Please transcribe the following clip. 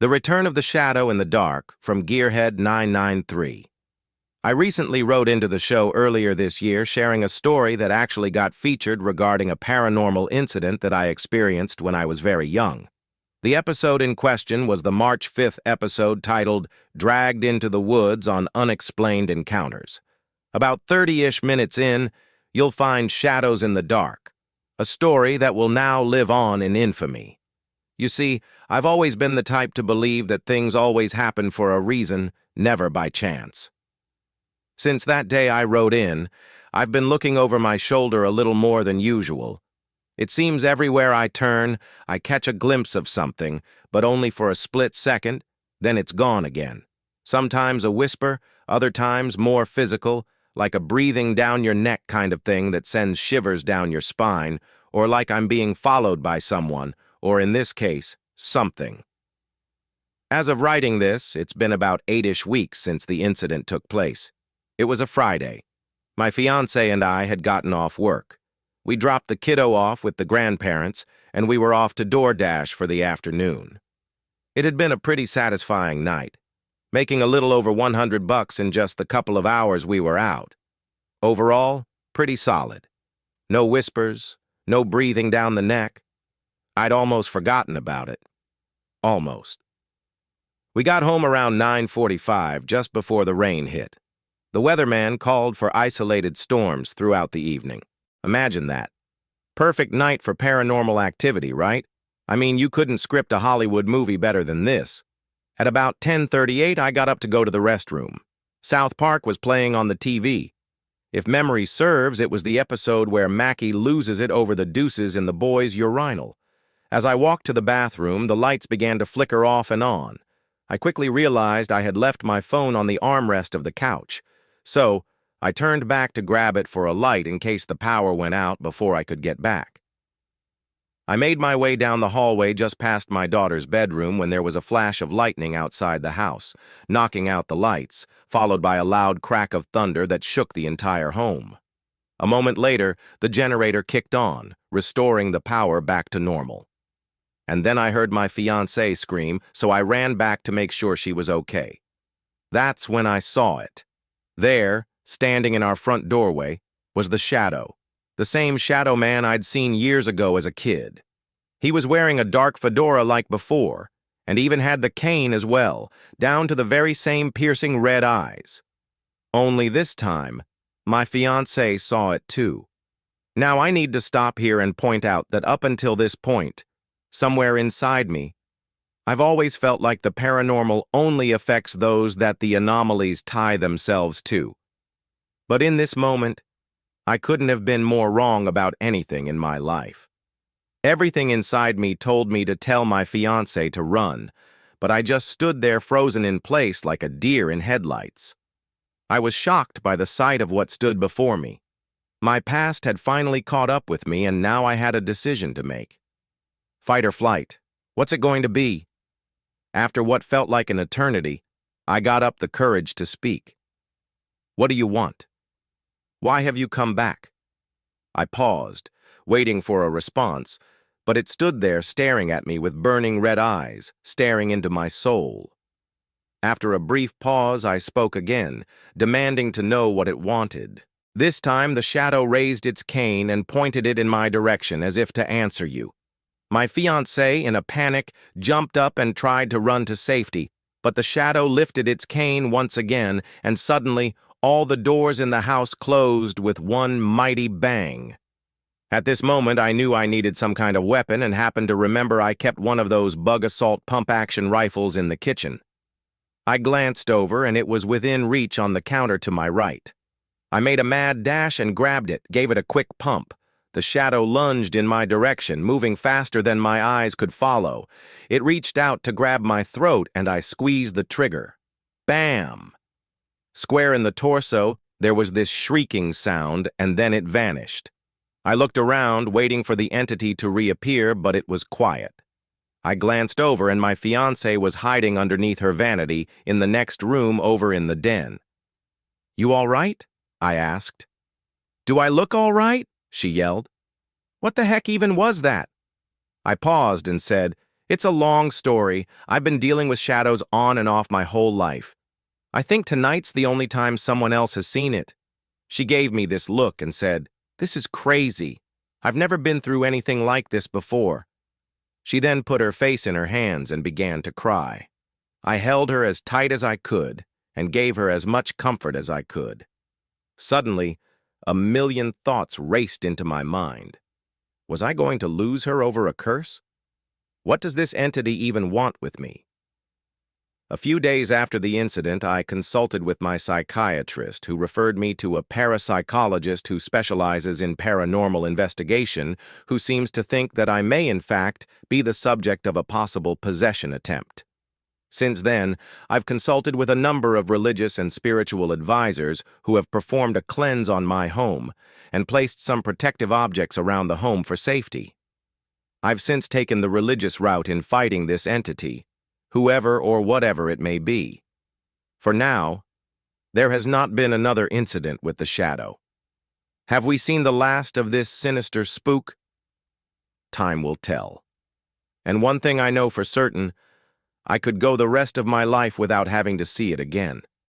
The Return of the Shadow in the Dark from Gearhead 993. I recently wrote into the show earlier this year sharing a story that actually got featured regarding a paranormal incident that I experienced when I was very young. The episode in question was the March 5th episode titled Dragged into the Woods on Unexplained Encounters. About 30-ish minutes in, you'll find Shadows in the Dark, a story that will now live on in infamy. You see, I've always been the type to believe that things always happen for a reason, never by chance. Since that day I wrote in, I've been looking over my shoulder a little more than usual. It seems everywhere I turn, I catch a glimpse of something, but only for a split second, then it's gone again. Sometimes a whisper, other times more physical, like a breathing down your neck kind of thing that sends shivers down your spine, or like I'm being followed by someone, or in this case, something. As of writing this, it's been about 8-ish weeks since the incident took place. It was a Friday. My fiancée and I had gotten off work. We dropped the kiddo off with the grandparents, and we were off to DoorDash for the afternoon. It had been a pretty satisfying night, making a little over $100 in just the couple of hours we were out. Overall, pretty solid. No whispers, no breathing down the neck. I'd almost forgotten about it. Almost. We got home around 9:45, just before the rain hit. The weatherman called for isolated storms throughout the evening. Imagine that. Perfect night for paranormal activity, right? I mean, you couldn't script a Hollywood movie better than this. At about 10:38, I got up to go to the restroom. South Park was playing on the TV. If memory serves, it was the episode where Mackie loses it over the deuces in the boys' urinal. As I walked to the bathroom, the lights began to flicker off and on. I quickly realized I had left my phone on the armrest of the couch. So, I turned back to grab it for a light in case the power went out before I could get back. I made my way down the hallway just past my daughter's bedroom when there was a flash of lightning outside the house, knocking out the lights, followed by a loud crack of thunder that shook the entire home. A moment later, the generator kicked on, restoring the power back to normal. And then I heard my fiancée scream, so I ran back to make sure she was okay. That's when I saw it. There, standing in our front doorway, was the shadow. The same shadow man I'd seen years ago as a kid. He was wearing a dark fedora like before, and even had the cane as well, down to the very same piercing red eyes. Only this time, my fiancée saw it too. Now I need to stop here and point out that up until this point, somewhere inside me, I've always felt like the paranormal only affects those that the anomalies tie themselves to. But in this moment, I couldn't have been more wrong about anything in my life. Everything inside me told me to tell my fiancé to run, but I just stood there frozen in place like a deer in headlights. I was shocked by the sight of what stood before me. My past had finally caught up with me, and now I had a decision to make. Fight or flight? What's it going to be? After what felt like an eternity, I got up the courage to speak. What do you want? Why have you come back? I paused, waiting for a response, but it stood there staring at me with burning red eyes, staring into my soul. After a brief pause, I spoke again, demanding to know what it wanted. This time, the shadow raised its cane and pointed it in my direction as if to answer you. My fiancée, in a panic, jumped up and tried to run to safety, but the shadow lifted its cane once again, and suddenly, all the doors in the house closed with one mighty bang. At this moment, I knew I needed some kind of weapon and happened to remember I kept one of those bug assault pump-action rifles in the kitchen. I glanced over, and it was within reach on the counter to my right. I made a mad dash and grabbed it, gave it a quick pump. The shadow lunged in my direction, moving faster than my eyes could follow. It reached out to grab my throat, and I squeezed the trigger. Bam! Square in the torso, there was this shrieking sound, and then it vanished. I looked around, waiting for the entity to reappear, but it was quiet. I glanced over, and my fiancée was hiding underneath her vanity in the next room over in the den. "You all right?" I asked. "Do I look all right?" she yelled. "What the heck even was that?" I paused and said, It's a long story. I've been dealing with shadows on and off my whole life. I think tonight's the only time someone else has seen it. She gave me this look and said, "This is crazy. I've never been through anything like this before." She then put her face in her hands and began to cry. I held her as tight as I could and gave her as much comfort as I could. Suddenly, a million thoughts raced into my mind. Was I going to lose her over a curse? What does this entity even want with me? A few days after the incident, I consulted with my psychiatrist, who referred me to a parapsychologist who specializes in paranormal investigation, who seems to think that I may, in fact, be the subject of a possible possession attempt. Since then, I've consulted with a number of religious and spiritual advisors who have performed a cleanse on my home and placed some protective objects around the home for safety. I've since taken the religious route in fighting this entity, whoever or whatever it may be. For now, there has not been another incident with the shadow. Have we seen the last of this sinister spook? Time will tell. And one thing I know for certain, I could go the rest of my life without having to see it again.